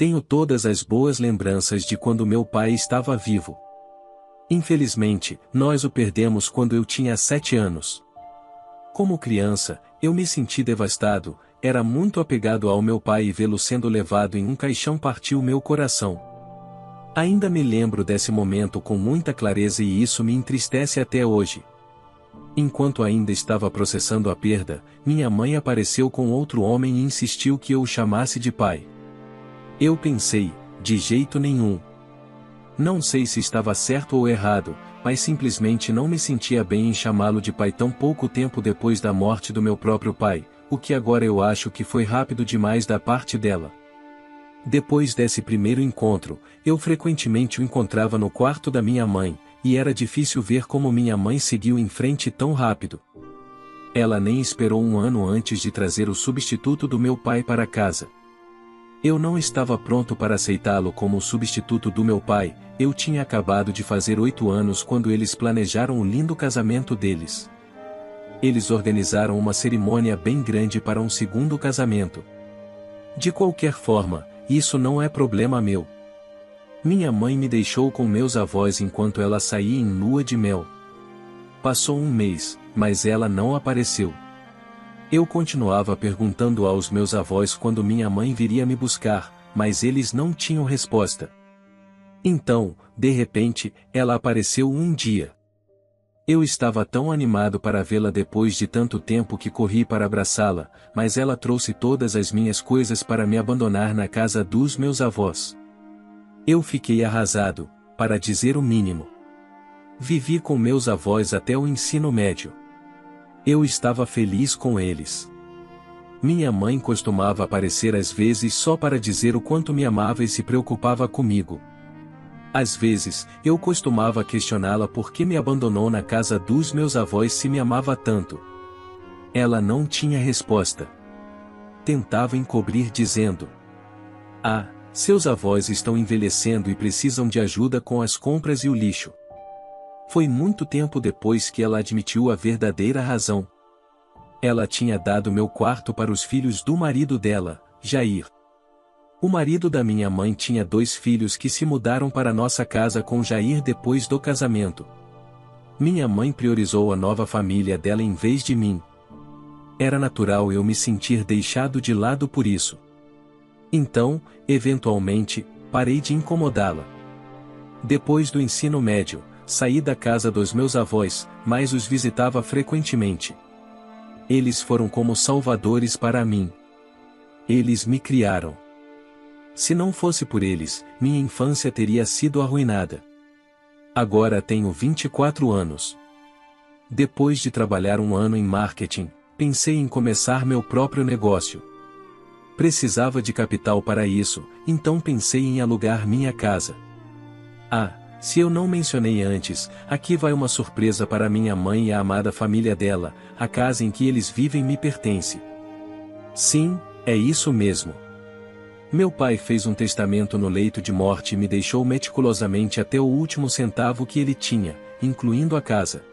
Tenho todas as boas lembranças de quando meu pai estava vivo. Infelizmente, nós o perdemos quando eu tinha 7 anos. Como criança, eu me senti devastado, era muito apegado ao meu pai e vê-lo sendo levado em um caixão partiu meu coração. Ainda me lembro desse momento com muita clareza e isso me entristece até hoje. Enquanto ainda estava processando a perda, minha mãe apareceu com outro homem e insistiu que eu o chamasse de pai. Eu pensei, de jeito nenhum. Não sei se estava certo ou errado, mas simplesmente não me sentia bem em chamá-lo de pai tão pouco tempo depois da morte do meu próprio pai, o que agora eu acho que foi rápido demais da parte dela. Depois desse primeiro encontro, eu frequentemente o encontrava no quarto da minha mãe, e era difícil ver como minha mãe seguiu em frente tão rápido. Ela nem esperou um ano antes de trazer o substituto do meu pai para casa. Eu não estava pronto para aceitá-lo como o substituto do meu pai, eu tinha acabado de fazer 8 anos quando eles planejaram o lindo casamento deles. Eles organizaram uma cerimônia bem grande para um segundo casamento. De qualquer forma, isso não é problema meu. Minha mãe me deixou com meus avós enquanto ela saía em lua de mel. Passou um mês, mas ela não apareceu. Eu continuava perguntando aos meus avós quando minha mãe viria me buscar, mas eles não tinham resposta. Então, de repente, ela apareceu um dia. Eu estava tão animado para vê-la depois de tanto tempo que corri para abraçá-la, mas ela trouxe todas as minhas coisas para me abandonar na casa dos meus avós. Eu fiquei arrasado, para dizer o mínimo. Vivi com meus avós até o ensino médio. Eu estava feliz com eles. Minha mãe costumava aparecer às vezes só para dizer o quanto me amava e se preocupava comigo. Às vezes, eu costumava questioná-la por que me abandonou na casa dos meus avós se me amava tanto. Ela não tinha resposta. Tentava encobrir dizendo: "Ah, seus avós estão envelhecendo e precisam de ajuda com as compras e o lixo." Foi muito tempo depois que ela admitiu a verdadeira razão. Ela tinha dado meu quarto para os filhos do marido dela, Jair. O marido da minha mãe tinha 2 filhos que se mudaram para nossa casa com Jair depois do casamento. Minha mãe priorizou a nova família dela em vez de mim. Era natural eu me sentir deixado de lado por isso. Então, eventualmente, parei de incomodá-la. Depois do ensino médio, saí da casa dos meus avós, mas os visitava frequentemente. Eles foram como salvadores para mim. Eles me criaram. Se não fosse por eles, minha infância teria sido arruinada. Agora tenho 24 anos. Depois de trabalhar um ano em marketing, pensei em começar meu próprio negócio. Precisava de capital para isso, então pensei em alugar minha casa. Ah, se eu não mencionei antes, aqui vai uma surpresa para minha mãe e a amada família dela, a casa em que eles vivem me pertence. Sim, é isso mesmo. Meu pai fez um testamento no leito de morte e me deixou meticulosamente até o último centavo que ele tinha, incluindo a casa.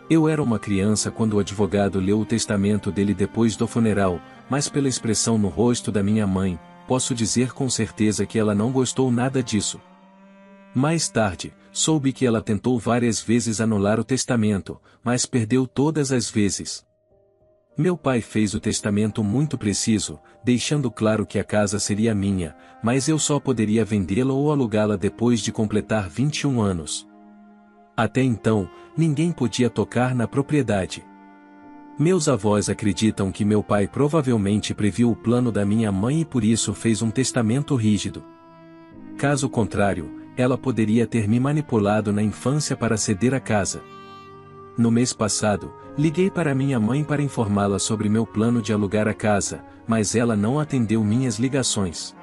Eu era uma criança quando o advogado leu o testamento dele depois do funeral, mas pela expressão no rosto da minha mãe, posso dizer com certeza que ela não gostou nada disso. Mais tarde, soube que ela tentou várias vezes anular o testamento, mas perdeu todas as vezes. Meu pai fez o testamento muito preciso, deixando claro que a casa seria minha, mas eu só poderia vendê-la ou alugá-la depois de completar 21 anos. Até então, ninguém podia tocar na propriedade. Meus avós acreditam que meu pai provavelmente previu o plano da minha mãe e por isso fez um testamento rígido. Caso contrário, ela poderia ter me manipulado na infância para ceder a casa. No mês passado, liguei para minha mãe para informá-la sobre meu plano de alugar a casa, mas ela não atendeu minhas ligações.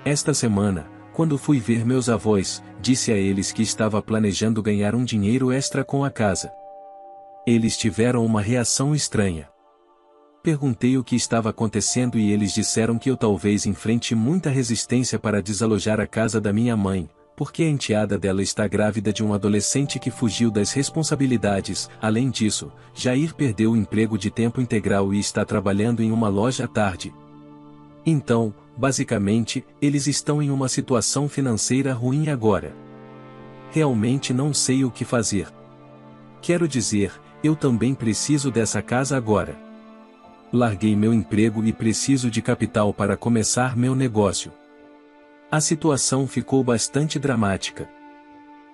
Esta semana, quando fui ver meus avós, disse a eles que estava planejando ganhar um dinheiro extra com a casa. Eles tiveram uma reação estranha. Perguntei o que estava acontecendo e eles disseram que eu talvez enfrente muita resistência para desalojar a casa da minha mãe, porque a enteada dela está grávida de um adolescente que fugiu das responsabilidades. Além disso, Jair perdeu o emprego de tempo integral e está trabalhando em uma loja à tarde. Então, basicamente, eles estão em uma situação financeira ruim agora. Realmente não sei o que fazer. Quero dizer, eu também preciso dessa casa agora. Larguei meu emprego e preciso de capital para começar meu negócio. A situação ficou bastante dramática.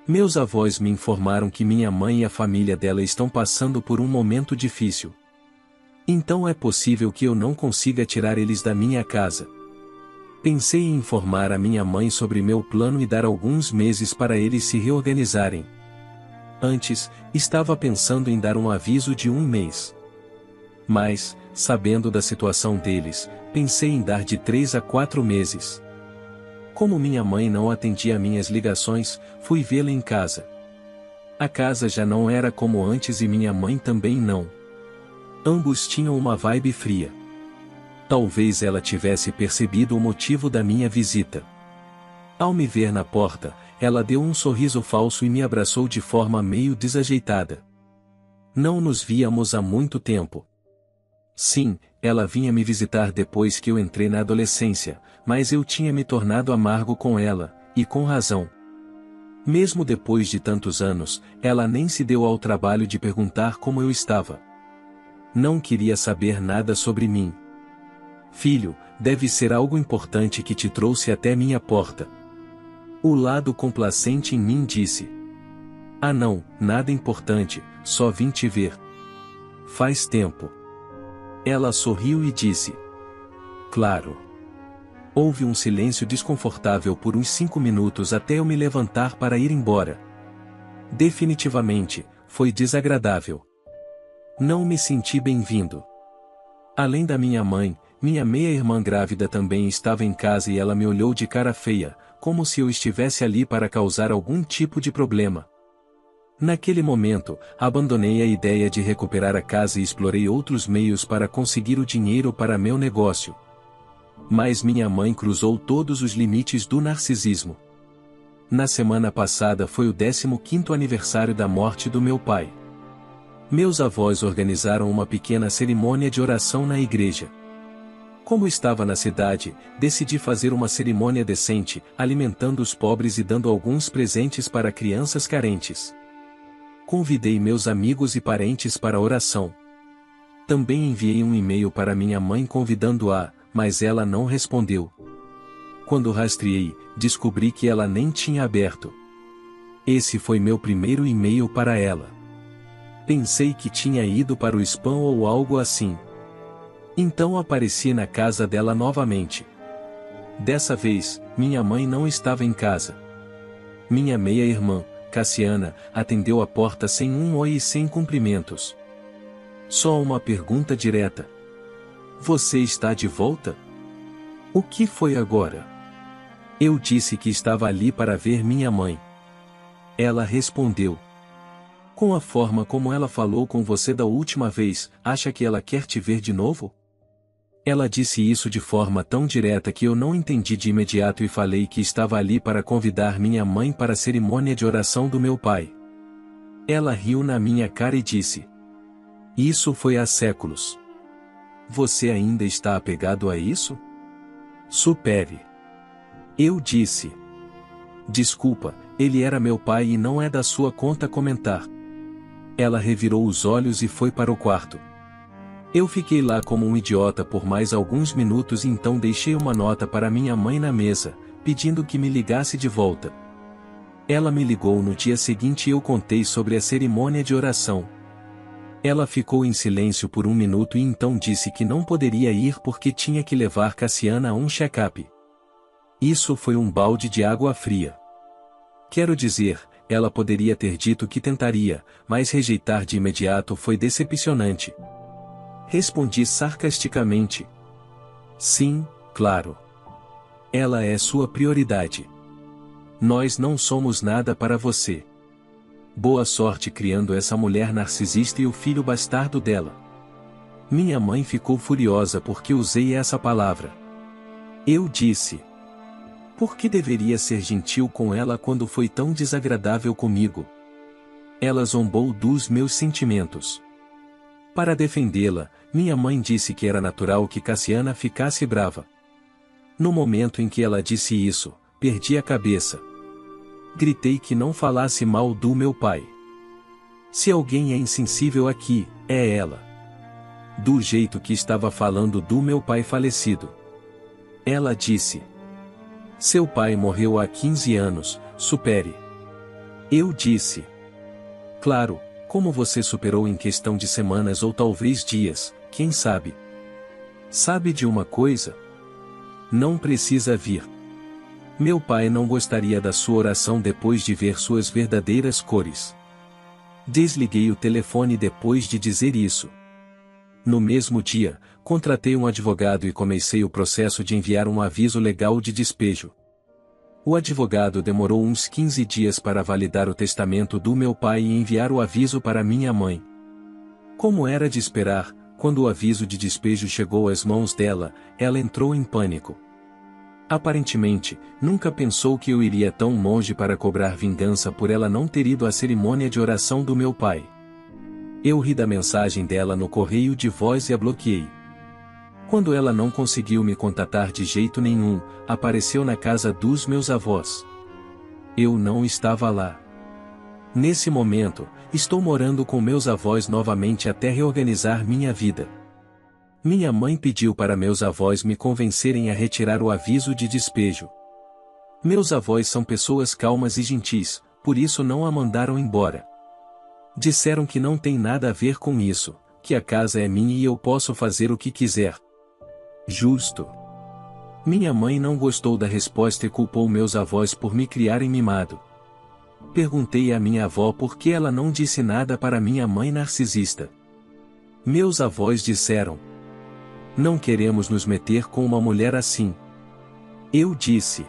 Meus avós me informaram que minha mãe e a família dela estão passando por um momento difícil. Então é possível que eu não consiga tirar eles da minha casa. Pensei em informar a minha mãe sobre meu plano e dar alguns meses para eles se reorganizarem. Antes, estava pensando em dar um aviso de 1 mês. Mas, sabendo da situação deles, pensei em dar de 3 a 4 meses. Como minha mãe não atendia minhas ligações, fui vê-la em casa. A casa já não era como antes e minha mãe também não. Ambos tinham uma vibe fria. Talvez ela tivesse percebido o motivo da minha visita. Ao me ver na porta, ela deu um sorriso falso e me abraçou de forma meio desajeitada. Não nos víamos há muito tempo. Sim, ela vinha me visitar depois que eu entrei na adolescência, mas eu tinha me tornado amargo com ela, e com razão. Mesmo depois de tantos anos, ela nem se deu ao trabalho de perguntar como eu estava. Não queria saber nada sobre mim. Filho, deve ser algo importante que te trouxe até minha porta. O lado complacente em mim disse: Ah não, nada importante, só vim te ver. Faz tempo. Ela sorriu e disse: Claro. Houve um silêncio desconfortável por uns 5 minutos até eu me levantar para ir embora. Definitivamente, foi desagradável. Não me senti bem-vindo. Além da minha mãe, minha meia-irmã grávida também estava em casa e ela me olhou de cara feia, como se eu estivesse ali para causar algum tipo de problema. Naquele momento, abandonei a ideia de recuperar a casa e explorei outros meios para conseguir o dinheiro para meu negócio. Mas minha mãe cruzou todos os limites do narcisismo. Na semana passada foi o 15º aniversário da morte do meu pai. Meus avós organizaram uma pequena cerimônia de oração na igreja. Como estava na cidade, decidi fazer uma cerimônia decente, alimentando os pobres e dando alguns presentes para crianças carentes. Convidei meus amigos e parentes para a oração. Também enviei um e-mail para minha mãe convidando-a, mas ela não respondeu. Quando rastreei, descobri que ela nem tinha aberto. Esse foi meu primeiro e-mail para ela. Pensei que tinha ido para o spam ou algo assim. Então apareci na casa dela novamente. Dessa vez, minha mãe não estava em casa. Minha meia-irmã, Cassiana, atendeu a porta sem um oi e sem cumprimentos. Só uma pergunta direta. Você está de volta? O que foi agora? Eu disse que estava ali para ver minha mãe. Ela respondeu: Com a forma como ela falou com você da última vez, acha que ela quer te ver de novo? Ela disse isso de forma tão direta que eu não entendi de imediato e falei que estava ali para convidar minha mãe para a cerimônia de oração do meu pai. Ela riu na minha cara e disse: Isso foi há séculos. Você ainda está apegado a isso? Supere. Eu disse: Desculpa, ele era meu pai e não é da sua conta comentar. Ela revirou os olhos e foi para o quarto. Eu fiquei lá como um idiota por mais alguns minutos e então deixei uma nota para minha mãe na mesa, pedindo que me ligasse de volta. Ela me ligou no dia seguinte e eu contei sobre a cerimônia de oração. Ela ficou em silêncio por 1 minuto e então disse que não poderia ir porque tinha que levar Cassiana a um check-up. Isso foi um balde de água fria. Quero dizer, ela poderia ter dito que tentaria, mas rejeitar de imediato foi decepcionante. Respondi sarcasticamente: Sim, claro. Ela é sua prioridade. Nós não somos nada para você. Boa sorte criando essa mulher narcisista e o filho bastardo dela. Minha mãe ficou furiosa porque usei essa palavra. Eu disse: Por que deveria ser gentil com ela quando foi tão desagradável comigo? Ela zombou dos meus sentimentos. Para defendê-la, minha mãe disse que era natural que Cassiana ficasse brava. No momento em que ela disse isso, perdi a cabeça. Gritei que não falasse mal do meu pai. Se alguém é insensível aqui, é ela. Do jeito que estava falando do meu pai falecido. Ela disse: seu pai morreu há 15 anos, supere. Eu disse: claro, como você superou em questão de semanas ou talvez dias, quem sabe? Sabe de uma coisa? Não precisa vir. Meu pai não gostaria da sua oração depois de ver suas verdadeiras cores. Desliguei o telefone depois de dizer isso. No mesmo dia, contratei um advogado e comecei o processo de enviar um aviso legal de despejo. O advogado demorou uns 15 dias para validar o testamento do meu pai e enviar o aviso para minha mãe. Como era de esperar, quando o aviso de despejo chegou às mãos dela, ela entrou em pânico. Aparentemente, nunca pensou que eu iria tão longe para cobrar vingança por ela não ter ido à cerimônia de oração do meu pai. Eu ri da mensagem dela no correio de voz e a bloqueei. Quando ela não conseguiu me contatar de jeito nenhum, apareceu na casa dos meus avós. Eu não estava lá. Nesse momento, estou morando com meus avós novamente até reorganizar minha vida. Minha mãe pediu para meus avós me convencerem a retirar o aviso de despejo. Meus avós são pessoas calmas e gentis, por isso não a mandaram embora. Disseram que não tem nada a ver com isso, que a casa é minha e eu posso fazer o que quiser. Justo. Minha mãe não gostou da resposta e culpou meus avós por me criarem mimado. Perguntei à minha avó por que ela não disse nada para minha mãe narcisista. Meus avós disseram: não queremos nos meter com uma mulher assim. Eu disse: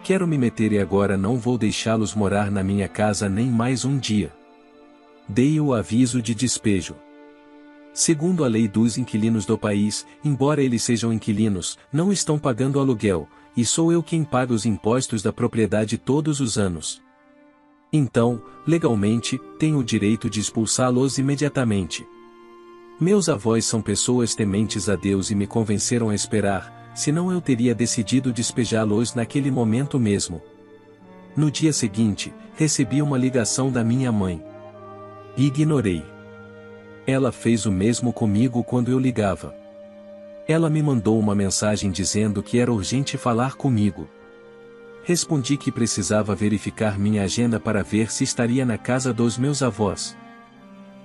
quero me meter e agora não vou deixá-los morar na minha casa nem mais um dia. Dei o aviso de despejo. Segundo a lei dos inquilinos do país, embora eles sejam inquilinos, não estão pagando aluguel, e sou eu quem paga os impostos da propriedade todos os anos. Então, legalmente, tenho o direito de expulsá-los imediatamente. Meus avós são pessoas tementes a Deus e me convenceram a esperar, senão eu teria decidido despejá-los naquele momento mesmo. No dia seguinte, recebi uma ligação da minha mãe. Ignorei. Ela fez o mesmo comigo quando eu ligava. Ela me mandou uma mensagem dizendo que era urgente falar comigo. Respondi que precisava verificar minha agenda para ver se estaria na casa dos meus avós.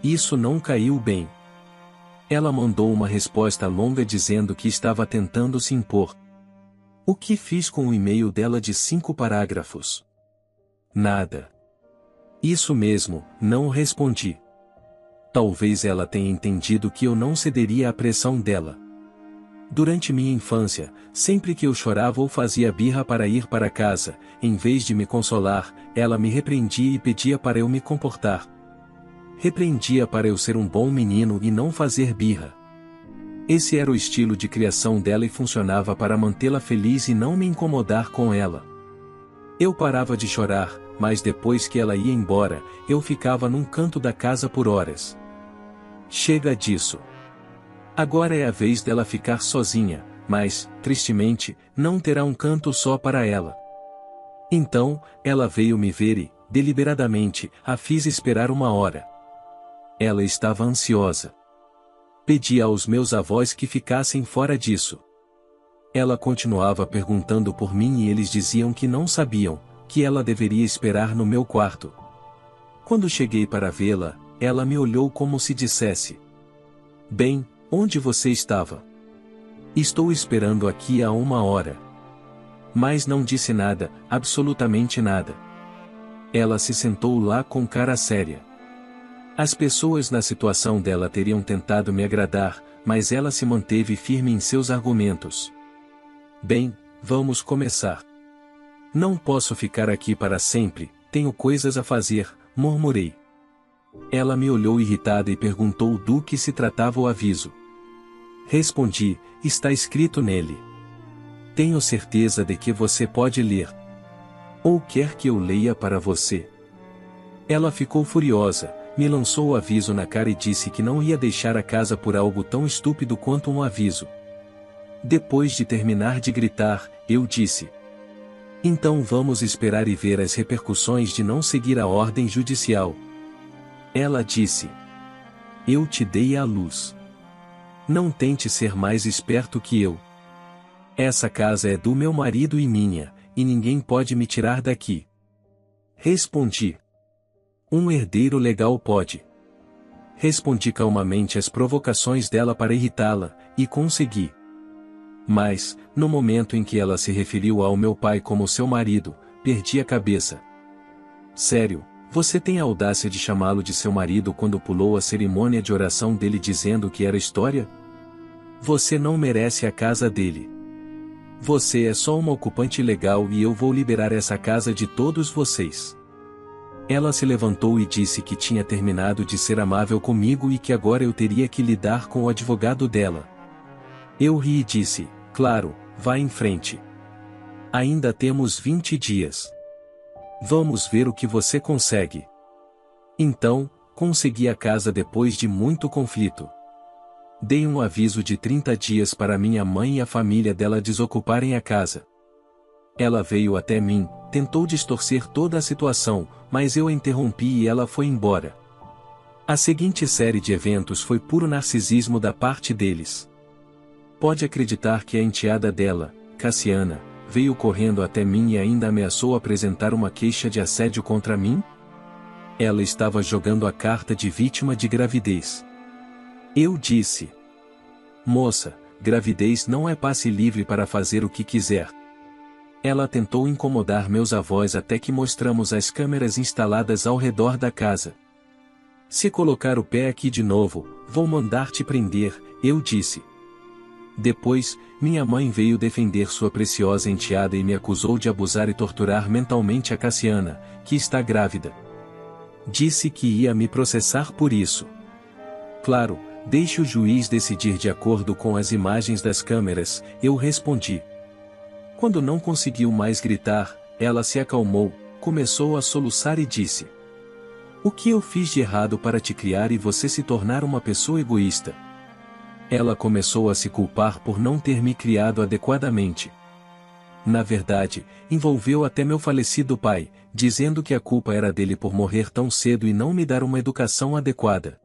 Isso não caiu bem. Ela mandou uma resposta longa dizendo que estava tentando se impor. O que fiz com o e-mail dela de 5 parágrafos? Nada. Isso mesmo, não respondi. Talvez ela tenha entendido que eu não cederia à pressão dela. Durante minha infância, sempre que eu chorava ou fazia birra para ir para casa, em vez de me consolar, ela me repreendia e pedia para eu me comportar. Repreendia para eu ser um bom menino e não fazer birra. Esse era o estilo de criação dela e funcionava para mantê-la feliz e não me incomodar com ela. Eu parava de chorar, mas depois que ela ia embora, eu ficava num canto da casa por horas. Chega disso. Agora é a vez dela ficar sozinha, mas, tristemente, não terá um canto só para ela. Então, ela veio me ver e, deliberadamente, a fiz esperar 1 hora. Ela estava ansiosa. Pedi aos meus avós que ficassem fora disso. Ela continuava perguntando por mim e eles diziam que não sabiam, que ela deveria esperar no meu quarto. Quando cheguei para vê-la, ela me olhou como se dissesse: bem, onde você estava? Estou esperando aqui há 1 hora. Mas não disse nada, absolutamente nada. Ela se sentou lá com cara séria. As pessoas na situação dela teriam tentado me agradar, mas ela se manteve firme em seus argumentos. Bem, vamos começar. Não posso ficar aqui para sempre, tenho coisas a fazer, murmurei. Ela me olhou irritada e perguntou do que se tratava o aviso. Respondi: está escrito nele. Tenho certeza de que você pode ler. Ou quer que eu leia para você? Ela ficou furiosa, me lançou o aviso na cara e disse que não ia deixar a casa por algo tão estúpido quanto um aviso. Depois de terminar de gritar, eu disse: então vamos esperar e ver as repercussões de não seguir a ordem judicial. Ela disse: eu te dei a luz. Não tente ser mais esperto que eu. Essa casa é do meu marido e minha, e ninguém pode me tirar daqui. Respondi: um herdeiro legal pode. Respondi calmamente às provocações dela para irritá-la, e consegui. Mas, no momento em que ela se referiu ao meu pai como seu marido, perdi a cabeça. Sério, você tem a audácia de chamá-lo de seu marido quando pulou a cerimônia de oração dele dizendo que era história? Você não merece a casa dele. Você é só uma ocupante ilegal e eu vou liberar essa casa de todos vocês. Ela se levantou e disse que tinha terminado de ser amável comigo e que agora eu teria que lidar com o advogado dela. Eu ri e disse: claro, vá em frente. Ainda temos 20 dias. Vamos ver o que você consegue. Então, consegui a casa depois de muito conflito. Dei um aviso de 30 dias para minha mãe e a família dela desocuparem a casa. Ela veio até mim, tentou distorcer toda a situação, mas eu a interrompi e ela foi embora. A seguinte série de eventos foi puro narcisismo da parte deles. Pode acreditar que a enteada dela, Cassiana, veio correndo até mim e ainda ameaçou apresentar uma queixa de assédio contra mim? Ela estava jogando a carta de vítima de gravidez. Eu disse: moça, gravidez não é passe livre para fazer o que quiser. Ela tentou incomodar meus avós até que mostramos as câmeras instaladas ao redor da casa. Se colocar o pé aqui de novo, vou mandar te prender, eu disse. Depois, minha mãe veio defender sua preciosa enteada e me acusou de abusar e torturar mentalmente a Cassiana, que está grávida. Disse que ia me processar por isso. Claro, deixe o juiz decidir de acordo com as imagens das câmeras, eu respondi. Quando não conseguiu mais gritar, ela se acalmou, começou a soluçar e disse: o que eu fiz de errado para te criar e você se tornar uma pessoa egoísta? Ela começou a se culpar por não ter me criado adequadamente. Na verdade, envolveu até meu falecido pai, dizendo que a culpa era dele por morrer tão cedo e não me dar uma educação adequada.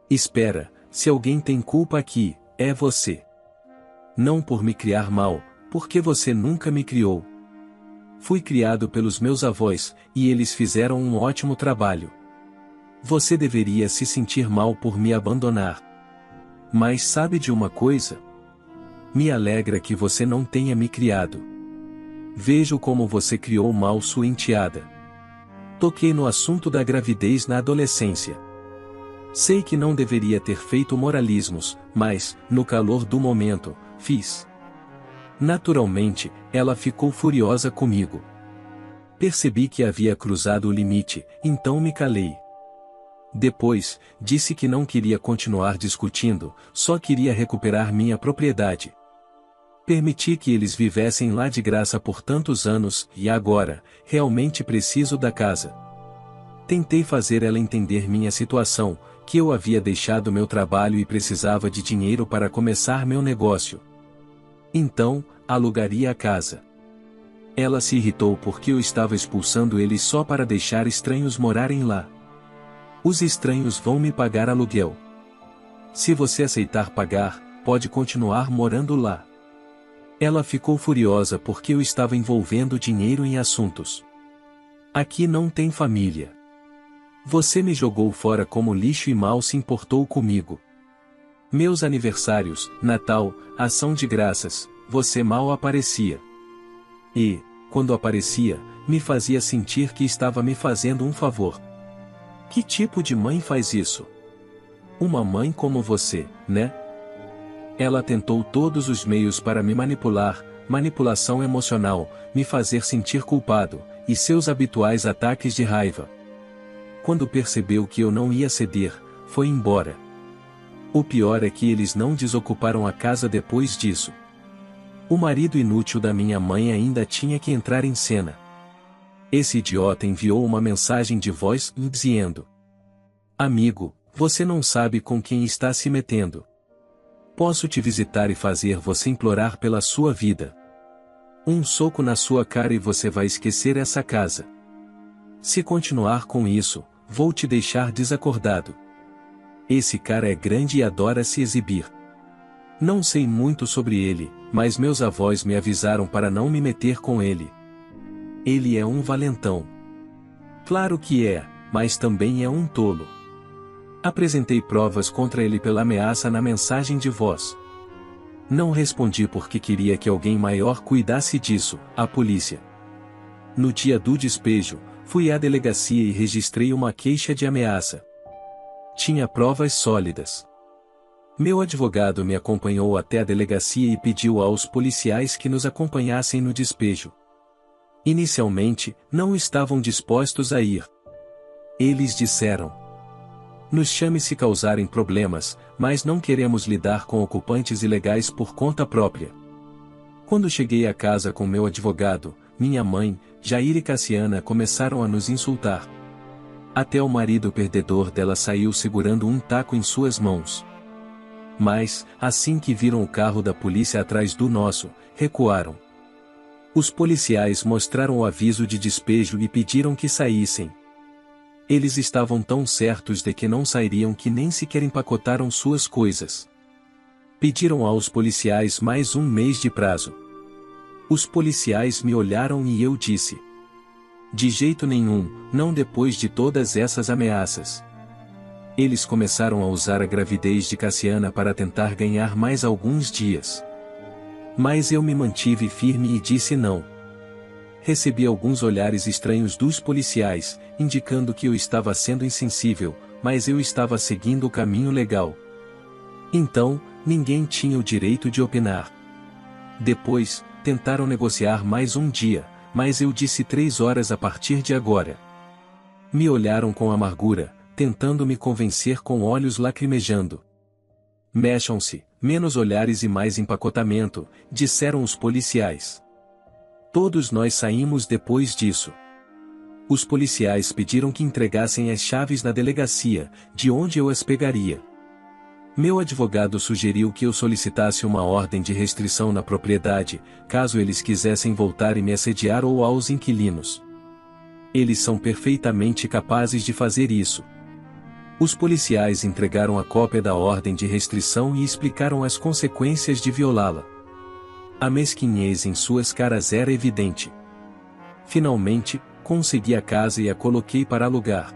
Espera, se alguém tem culpa aqui, é você. Não por me criar mal, porque você nunca me criou. Fui criado pelos meus avós, e eles fizeram um ótimo trabalho. Você deveria se sentir mal por me abandonar. Mas sabe de uma coisa? Me alegra que você não tenha me criado. Vejo como você criou mal sua enteada. Toquei no assunto da gravidez na adolescência. Sei que não deveria ter feito moralismos, mas, no calor do momento, fiz. Naturalmente, ela ficou furiosa comigo. Percebi que havia cruzado o limite, então me calei. Depois, disse que não queria continuar discutindo, só queria recuperar minha propriedade. Permiti que eles vivessem lá de graça por tantos anos, e agora, realmente preciso da casa. Tentei fazer ela entender minha situação, que eu havia deixado meu trabalho e precisava de dinheiro para começar meu negócio. Então, alugaria a casa. Ela se irritou porque eu estava expulsando eles só para deixar estranhos morarem lá. Os estranhos vão me pagar aluguel. Se você aceitar pagar, pode continuar morando lá. Ela ficou furiosa porque eu estava envolvendo dinheiro em assuntos. Aqui não tem família. Você me jogou fora como lixo e mal se importou comigo. Meus aniversários, Natal, ação de graças, você mal aparecia. E, quando aparecia, me fazia sentir que estava me fazendo um favor. Que tipo de mãe faz isso? Uma mãe como você, né? Ela tentou todos os meios para me manipular, manipulação emocional, me fazer sentir culpado, e seus habituais ataques de raiva. Quando percebeu que eu não ia ceder, foi embora. O pior é que eles não desocuparam a casa depois disso. O marido inútil da minha mãe ainda tinha que entrar em cena. Esse idiota enviou uma mensagem de voz dizendo: amigo, você não sabe com quem está se metendo. Posso te visitar e fazer você implorar pela sua vida. Um soco na sua cara e você vai esquecer essa casa. Se continuar com isso, vou te deixar desacordado. Esse cara é grande e adora se exibir. Não sei muito sobre ele, mas meus avós me avisaram para não me meter com ele. Ele é um valentão. Claro que é, mas também é um tolo. Apresentei provas contra ele pela ameaça na mensagem de voz. Não respondi porque queria que alguém maior cuidasse disso, a polícia. No dia do despejo, fui à delegacia e registrei uma queixa de ameaça. Tinha provas sólidas. Meu advogado me acompanhou até a delegacia e pediu aos policiais que nos acompanhassem no despejo. Inicialmente, não estavam dispostos a ir. Eles disseram: nos chame se causarem problemas, mas não queremos lidar com ocupantes ilegais por conta própria. Quando cheguei à casa com meu advogado, minha mãe, Jair e Cassiana começaram a nos insultar. Até o marido perdedor dela saiu segurando um taco em suas mãos. Mas, assim que viram o carro da polícia atrás do nosso, recuaram. Os policiais mostraram o aviso de despejo e pediram que saíssem. Eles estavam tão certos de que não sairiam que nem sequer empacotaram suas coisas. Pediram aos policiais mais um mês de prazo. Os policiais me olharam e eu disse: de jeito nenhum, não depois de todas essas ameaças. Eles começaram a usar a gravidez de Cassiana para tentar ganhar mais alguns dias. Mas eu me mantive firme e disse não. Recebi alguns olhares estranhos dos policiais, indicando que eu estava sendo insensível, mas eu estava seguindo o caminho legal. Então, ninguém tinha o direito de opinar. Depois, tentaram negociar mais um dia, mas eu disse 3 horas a partir de agora. Me olharam com amargura, tentando me convencer com olhos lacrimejando. Mexam-se, menos olhares e mais empacotamento, disseram os policiais. Todos nós saímos depois disso. Os policiais pediram que entregassem as chaves na delegacia, de onde eu as pegaria. Meu advogado sugeriu que eu solicitasse uma ordem de restrição na propriedade, caso eles quisessem voltar e me assediar ou aos inquilinos. Eles são perfeitamente capazes de fazer isso. Os policiais entregaram a cópia da ordem de restrição e explicaram as consequências de violá-la. A mesquinhez em suas caras era evidente. Finalmente, consegui a casa e a coloquei para alugar.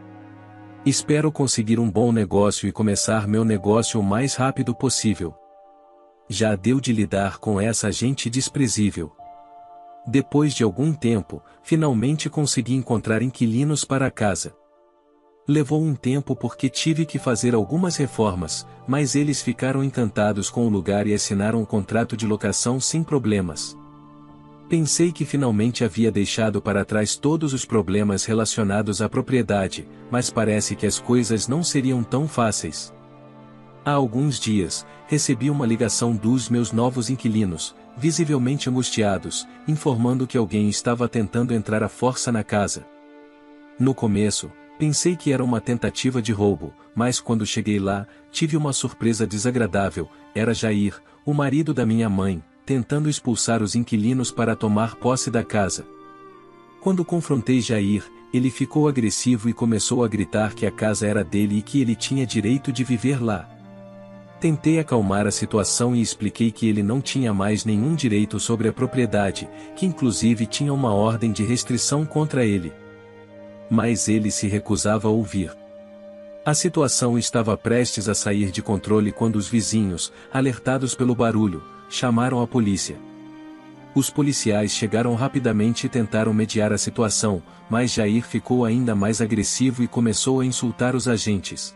Espero conseguir um bom negócio e começar meu negócio o mais rápido possível. Já deu de lidar com essa gente desprezível. Depois de algum tempo, finalmente consegui encontrar inquilinos para a casa. Levou um tempo porque tive que fazer algumas reformas, mas eles ficaram encantados com o lugar e assinaram um contrato de locação sem problemas. Pensei que finalmente havia deixado para trás todos os problemas relacionados à propriedade, mas parece que as coisas não seriam tão fáceis. Há alguns dias, recebi uma ligação dos meus novos inquilinos, visivelmente angustiados, informando que alguém estava tentando entrar à força na casa. No começo, pensei que era uma tentativa de roubo, mas quando cheguei lá, tive uma surpresa desagradável. Era Jair, o marido da minha mãe, tentando expulsar os inquilinos para tomar posse da casa. Quando confrontei Jair, ele ficou agressivo e começou a gritar que a casa era dele e que ele tinha direito de viver lá. Tentei acalmar a situação e expliquei que ele não tinha mais nenhum direito sobre a propriedade, que inclusive tinha uma ordem de restrição contra ele. Mas ele se recusava a ouvir. A situação estava prestes a sair de controle quando os vizinhos, alertados pelo barulho, chamaram a polícia. Os policiais chegaram rapidamente e tentaram mediar a situação, mas Jair ficou ainda mais agressivo e começou a insultar os agentes.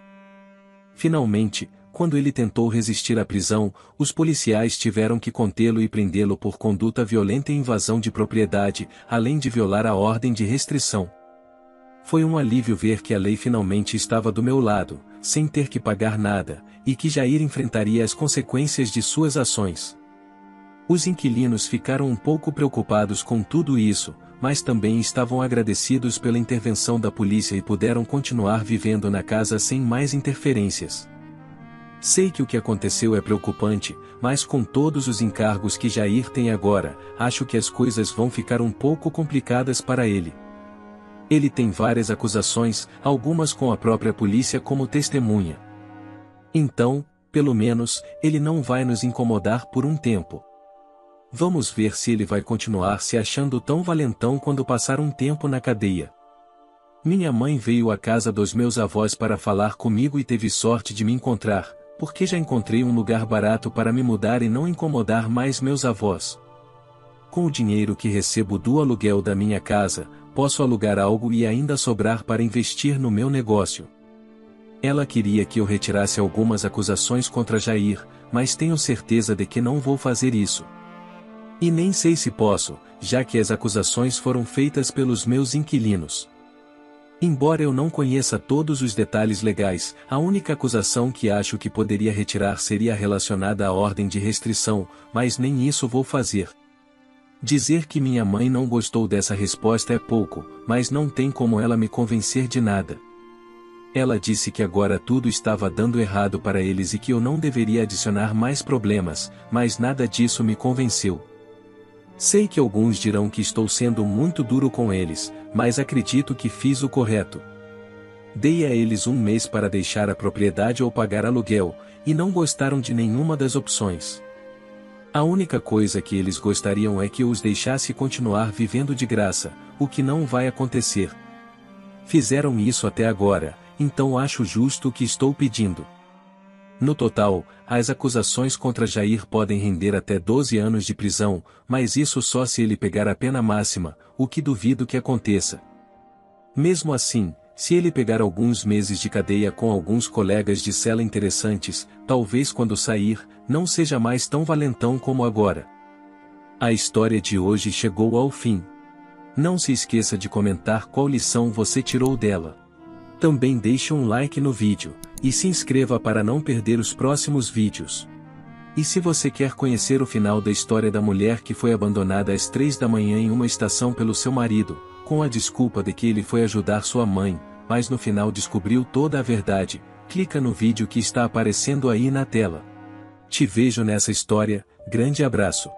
Finalmente, quando ele tentou resistir à prisão, os policiais tiveram que contê-lo e prendê-lo por conduta violenta e invasão de propriedade, além de violar a ordem de restrição. Foi um alívio ver que a lei finalmente estava do meu lado, sem ter que pagar nada, e que Jair enfrentaria as consequências de suas ações. Os inquilinos ficaram um pouco preocupados com tudo isso, mas também estavam agradecidos pela intervenção da polícia e puderam continuar vivendo na casa sem mais interferências. Sei que o que aconteceu é preocupante, mas com todos os encargos que Jair tem agora, acho que as coisas vão ficar um pouco complicadas para ele. Ele tem várias acusações, algumas com a própria polícia como testemunha. Então, pelo menos, ele não vai nos incomodar por um tempo. Vamos ver se ele vai continuar se achando tão valentão quando passar um tempo na cadeia. Minha mãe veio à casa dos meus avós para falar comigo e teve sorte de me encontrar, porque já encontrei um lugar barato para me mudar e não incomodar mais meus avós. Com o dinheiro que recebo do aluguel da minha casa, posso alugar algo e ainda sobrar para investir no meu negócio. Ela queria que eu retirasse algumas acusações contra Jair, mas tenho certeza de que não vou fazer isso. E nem sei se posso, já que as acusações foram feitas pelos meus inquilinos. Embora eu não conheça todos os detalhes legais, a única acusação que acho que poderia retirar seria relacionada à ordem de restrição, mas nem isso vou fazer. Dizer que minha mãe não gostou dessa resposta é pouco, mas não tem como ela me convencer de nada. Ela disse que agora tudo estava dando errado para eles e que eu não deveria adicionar mais problemas, mas nada disso me convenceu. Sei que alguns dirão que estou sendo muito duro com eles, mas acredito que fiz o correto. Dei a eles um mês para deixar a propriedade ou pagar aluguel, e não gostaram de nenhuma das opções. A única coisa que eles gostariam é que eu os deixasse continuar vivendo de graça, o que não vai acontecer. Fizeram isso até agora, então acho justo o que estou pedindo. No total, as acusações contra Jair podem render até 12 anos de prisão, mas isso só se ele pegar a pena máxima, o que duvido que aconteça. Mesmo assim, se ele pegar alguns meses de cadeia com alguns colegas de cela interessantes, talvez quando sair, não seja mais tão valentão como agora. A história de hoje chegou ao fim. Não se esqueça de comentar qual lição você tirou dela. Também deixe um like no vídeo, e se inscreva para não perder os próximos vídeos. E se você quer conhecer o final da história da mulher que foi abandonada às 3 da manhã em uma estação pelo seu marido, com a desculpa de que ele foi ajudar sua mãe, mas no final descobriu toda a verdade, clica no vídeo que está aparecendo aí na tela. Te vejo nessa história, grande abraço.